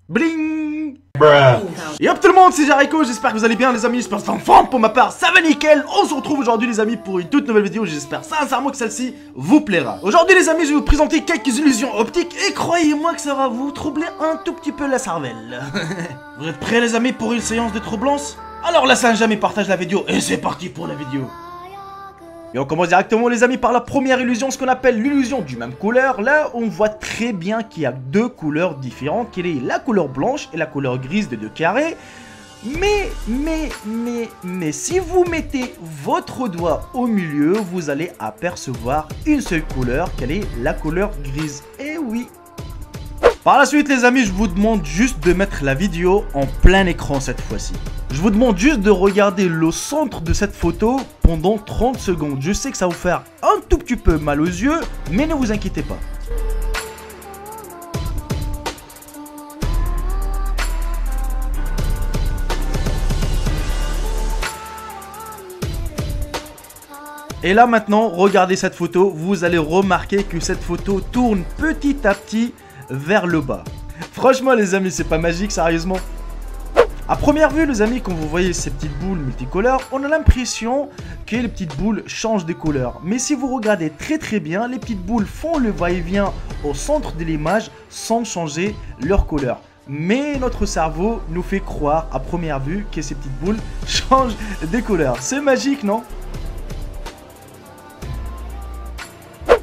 Bling. Yop tout le monde, c'est Jericho, j'espère que vous allez bien les amis, j'espère que vous êtes en forme pour ma part, ça va nickel. On se retrouve aujourd'hui les amis pour une toute nouvelle vidéo, j'espère sincèrement que celle-ci vous plaira. Aujourd'hui les amis, je vais vous présenter quelques illusions optiques et croyez-moi que ça va vous troubler un tout petit peu la cervelle. Vous êtes prêts les amis pour une séance de troublance? Alors là sans jamais partage la vidéo et c'est parti pour la vidéo. Et on commence directement les amis par la première illusion, ce qu'on appelle l'illusion du même couleur. Là on voit très bien qu'il y a deux couleurs différentes, qu'il est la couleur blanche et la couleur grise de deux carrés. Mais si vous mettez votre doigt au milieu, vous allez apercevoir une seule couleur, qu'elle est la couleur grise. Et oui. Par la suite les amis, je vous demande juste de mettre la vidéo en plein écran cette fois-ci. Je vous demande juste de regarder le centre de cette photo pendant 30 secondes. Je sais que ça va vous faire un tout petit peu mal aux yeux, mais ne vous inquiétez pas. Et là maintenant, regardez cette photo, vous allez remarquer que cette photo tourne petit à petit vers le bas. Franchement les amis, c'est pas magique sérieusement. À première vue les amis, quand vous voyez ces petites boules multicolores, on a l'impression que les petites boules changent de couleur. Mais si vous regardez très bien, les petites boules font le va-et-vient au centre de l'image sans changer leur couleur. Mais notre cerveau nous fait croire à première vue que ces petites boules changent de couleur. C'est magique, non ?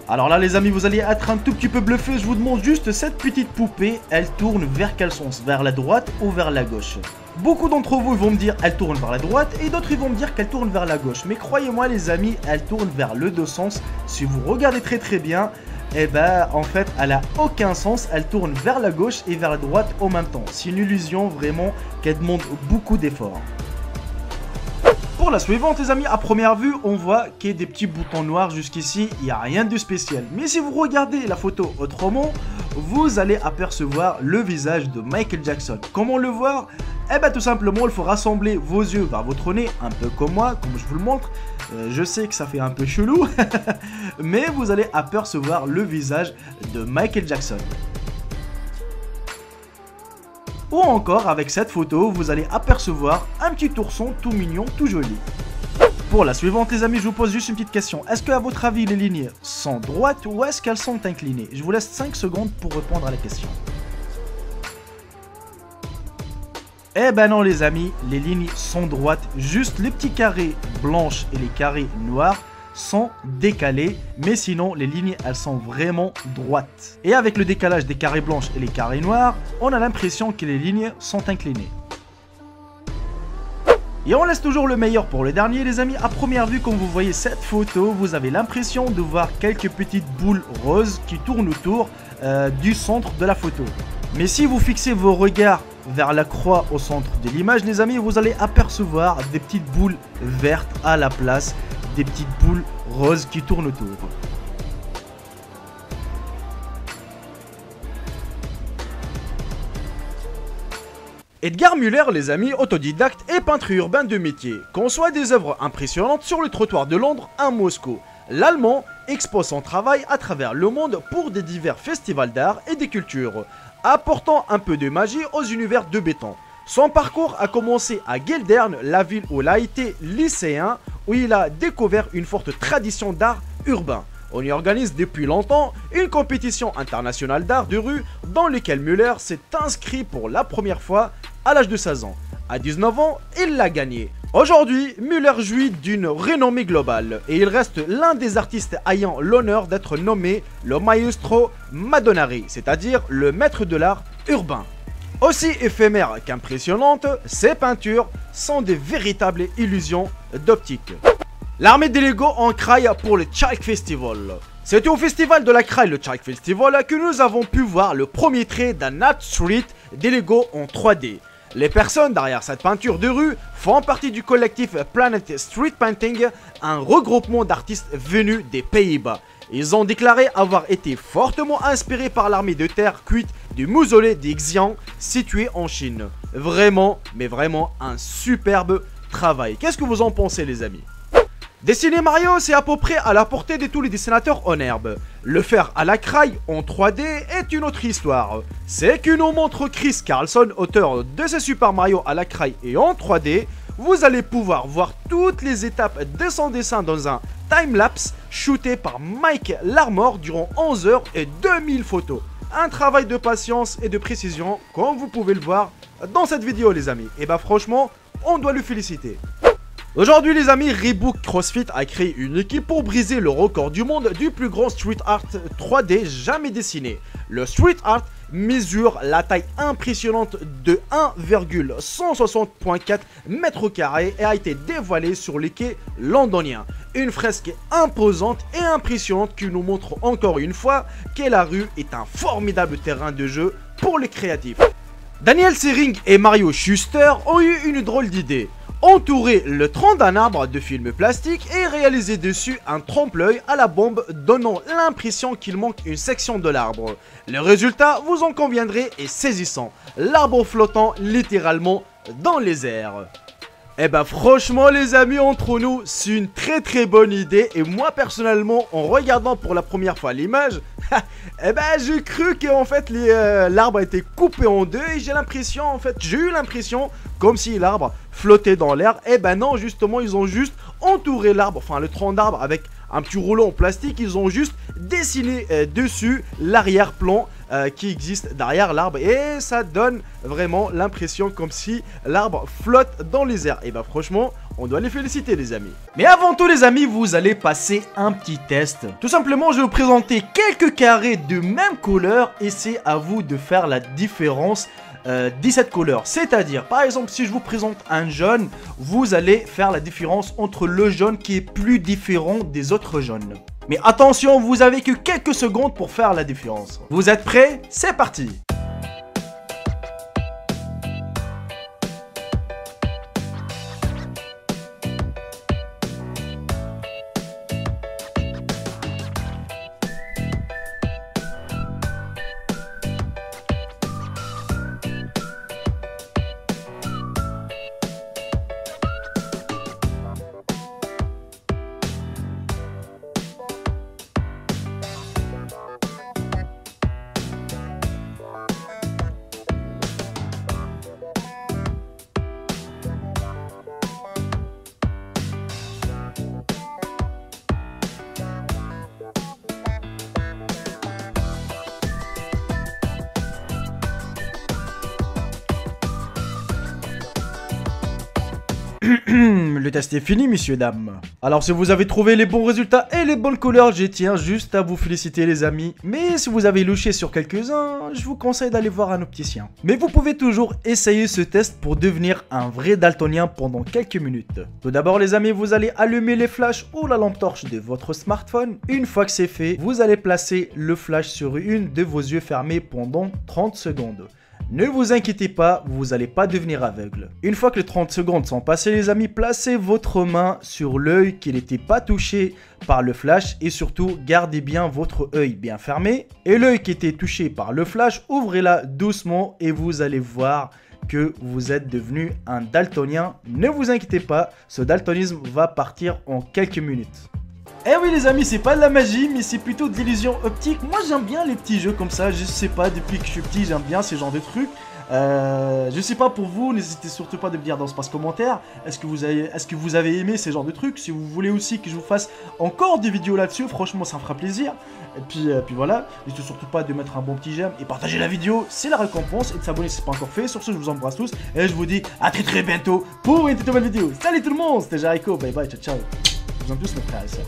Alors là les amis, vous allez être un tout petit peu bluffé, je vous demande juste cette petite poupée, elle tourne vers quel sens? Vers la droite ou vers la gauche? Beaucoup d'entre vous vont me dire elle tourne vers la droite et d'autres ils vont me dire qu'elle tourne vers la gauche. Mais croyez-moi les amis, elle tourne vers le deux sens. Si vous regardez très bien, eh ben en fait elle a aucun sens, elle tourne vers la gauche et vers la droite en même temps. C'est une illusion vraiment qui demande beaucoup d'efforts. Pour la suivante les amis, à première vue on voit qu'il y a des petits boutons noirs jusqu'ici, il n'y a rien de spécial. Mais si vous regardez la photo autrement, vous allez apercevoir le visage de Michael Jackson. Comment le voir? Eh ben tout simplement il faut rassembler vos yeux vers votre nez, un peu comme moi, comme je vous le montre. Je sais que ça fait un peu chelou, mais vous allez apercevoir le visage de Michael Jackson. Ou encore avec cette photo, vous allez apercevoir un petit ourson tout mignon, tout joli. Pour la suivante les amis, je vous pose juste une petite question. Est-ce que à votre avis les lignes sont droites ou est-ce qu'elles sont inclinées? Je vous laisse 5 secondes pour répondre à la question. Eh ben non les amis, les lignes sont droites, juste les petits carrés blanches et les carrés noirs sont décalés, mais sinon les lignes elles sont vraiment droites. Et avec le décalage des carrés blanches et les carrés noirs, on a l'impression que les lignes sont inclinées. Et on laisse toujours le meilleur pour le dernier les amis. À première vue, quand vous voyez cette photo, vous avez l'impression de voir quelques petites boules roses qui tournent autour du centre de la photo. Mais si vous fixez vos regards vers la croix au centre de l'image les amis, vous allez apercevoir des petites boules vertes à la place des petites boules roses qui tournent autour. Edgar Müller, les amis, autodidacte et peintre urbain de métier, conçoit des œuvres impressionnantes sur le trottoir de Londres à Moscou. L'Allemand expose son travail à travers le monde pour des divers festivals d'art et de culture, apportant un peu de magie aux univers de béton. Son parcours a commencé à Geldern, la ville où il a été lycéen, où il a découvert une forte tradition d'art urbain. On y organise depuis longtemps une compétition internationale d'art de rue dans laquelle Müller s'est inscrit pour la première fois à l'âge de 16 ans. À 19 ans, il l'a gagné. Aujourd'hui, Müller jouit d'une renommée globale et il reste l'un des artistes ayant l'honneur d'être nommé le Maestro Madonnari, c'est-à-dire le maître de l'art urbain. Aussi éphémères qu'impressionnantes, ces peintures sont des véritables illusions d'optique. L'armée des Lego en Kraï pour le Chalk Festival. C'était au festival de la Kraï, le Chalk Festival, que nous avons pu voir le premier trait d'un Art Street des Lego en 3D. Les personnes derrière cette peinture de rue font partie du collectif Planet Street Painting, un regroupement d'artistes venus des Pays-Bas. Ils ont déclaré avoir été fortement inspirés par l'armée de terre cuite du mausolée des Xian situé en Chine. Vraiment, mais vraiment un superbe travail. Qu'est-ce que vous en pensez les amis ? Dessiner Mario, c'est à peu près à la portée de tous les dessinateurs en herbe. Le faire à la craie en 3D est une autre histoire. C'est que nous montre Chris Carlson, auteur de ce Super Mario à la craie et en 3D. Vous allez pouvoir voir toutes les étapes de son dessin dans un timelapse shooté par Mike Larmor durant 11 heures et 2000 photos. Un travail de patience et de précision, comme vous pouvez le voir dans cette vidéo les amis. Et bah franchement, on doit le féliciter. Aujourd'hui les amis, Reebok CrossFit a créé une équipe pour briser le record du monde du plus grand street art 3D jamais dessiné. Le street art mesure la taille impressionnante de 1,160.4 m² et a été dévoilé sur les quais londoniens. Une fresque imposante et impressionnante qui nous montre encore une fois que la rue est un formidable terrain de jeu pour les créatifs. Daniel Sering et Mario Schuster ont eu une drôle d'idée. Entourer le tronc d'un arbre de film plastique et réaliser dessus un trompe-l'œil à la bombe donnant l'impression qu'il manque une section de l'arbre. Le résultat, vous en conviendrez, est saisissant. L'arbre flottant littéralement dans les airs. Eh ben franchement les amis, entre nous, c'est une très bonne idée. Et moi personnellement, en regardant pour la première fois l'image, eh ben j'ai cru qu'en fait l'arbre a été coupé en deux. Et j'ai eu l'impression comme si l'arbre flottait dans l'air. Eh ben non, justement ils ont juste entouré l'arbre, enfin le tronc d'arbre avec un petit rouleau en plastique. Ils ont juste dessiné dessus l'arrière-plan qui existe derrière l'arbre et ça donne vraiment l'impression comme si l'arbre flotte dans les airs. Et bah franchement, on doit les féliciter les amis. Mais avant tout les amis, vous allez passer un petit test. Tout simplement, je vais vous présenter quelques carrés de même couleur et c'est à vous de faire la différence 17 couleurs. C'est-à-dire, par exemple, si je vous présente un jaune, vous allez faire la différence entre le jaune qui est plus différent des autres jaunes. Mais attention, vous avez que quelques secondes pour faire la différence. Vous êtes prêts? C'est parti! Le test est fini, messieurs, dames. Alors, si vous avez trouvé les bons résultats et les bonnes couleurs, je tiens juste à vous féliciter, les amis. Mais si vous avez louché sur quelques-uns, je vous conseille d'aller voir un opticien. Mais vous pouvez toujours essayer ce test pour devenir un vrai daltonien pendant quelques minutes. Tout d'abord, les amis, vous allez allumer les flashs ou la lampe torche de votre smartphone. Une fois que c'est fait, vous allez placer le flash sur une de vos yeux fermés pendant 30 secondes. Ne vous inquiétez pas, vous n'allez pas devenir aveugle. Une fois que les 30 secondes sont passées les amis, placez votre main sur l'œil qui n'était pas touché par le flash et surtout gardez bien votre œil bien fermé. Et l'œil qui était touché par le flash, ouvrez-la doucement et vous allez voir que vous êtes devenu un daltonien. Ne vous inquiétez pas, ce daltonisme va partir en quelques minutes. Eh oui les amis, c'est pas de la magie, mais c'est plutôt de l'illusion optique. Moi j'aime bien les petits jeux comme ça, je sais pas, depuis que je suis petit j'aime bien ce genre de trucs. Je sais pas pour vous, n'hésitez surtout pas de me dire dans l'espace commentaire, est-ce que vous avez aimé ce genre de trucs? Si vous voulez aussi que je vous fasse encore des vidéos là-dessus, franchement ça me fera plaisir. Et puis voilà, n'hésitez surtout pas de mettre un bon petit j'aime et partager la vidéo, c'est la récompense, et de s'abonner si c'est pas encore fait. Sur ce, je vous embrasse tous et je vous dis à très bientôt pour une toute nouvelle vidéo. Salut tout le monde, c'était Jericho, bye bye, ciao ciao. Je vous aime tous mes frères et sœurs.